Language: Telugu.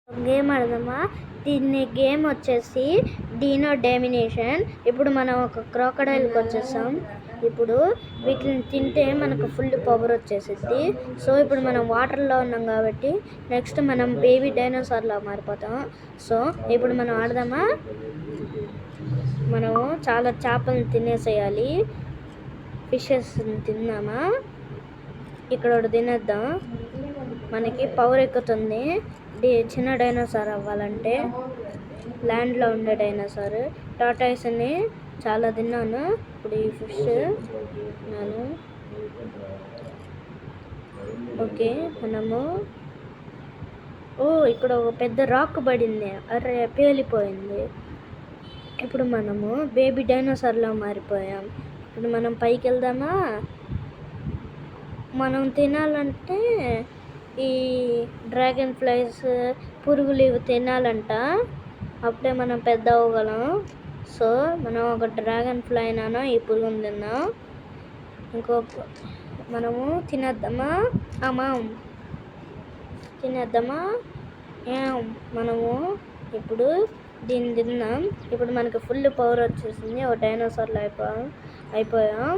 గేమ్ ఆడదామా? దీన్ని గేమ్ వచ్చేసి డీనో డామినేషన్. ఇప్పుడు మనం ఒక క్రోకడైల్కి వచ్చేసాం. ఇప్పుడు వీటిని తింటే మనకు ఫుల్ పవర్ వచ్చేసిద్ది. సో ఇప్పుడు మనం వాటర్లో ఉన్నాం కాబట్టి నెక్స్ట్ మనం బేబీ డైనోసార్లా మారిపోతాం. సో ఇప్పుడు మనం ఆడదామా? మనం చాలా చేపలను తినేసేయాలి. ఫిషెస్ని తిందామా? ఇక్కడ ఒకటి తినేద్దాం, మనకి పవర్ ఎక్కుతుంది. చిన్న డైనోసార్ అవ్వాలంటే ల్యాండ్లో ఉండే డైనోసార్. టాటాయిస్ని చాలా తిన్నాను. ఇప్పుడు ఈ ఫిష్ తిన్నాను. ఓకే, మనము ఇక్కడ ఒక పెద్ద రాక్ పడింది. అరే, పేలిపోయింది. ఇప్పుడు మనము బేబీ డైనోసార్లో మారిపోయాం. ఇప్పుడు మనం పైకి వెళ్దామా? మనం తినాలంటే ఈ డ్రాగన్ ఫ్లైస్, పురుగులు ఇవి తినాలంట. అప్పుడే మనం పెద్ద అవ్వగలం. సో మనం ఒక డ్రాగన్ ఫ్లైనానో ఈ పురుగుని తిన్నాం. మనము తినేద్దామా? తినేద్దామా? మనము ఇప్పుడు దీన్ని తిన్నాం. ఇప్పుడు మనకి ఫుల్ పవర్ వచ్చేసింది. ఒక డైనోసార్లో అయిపోయాం.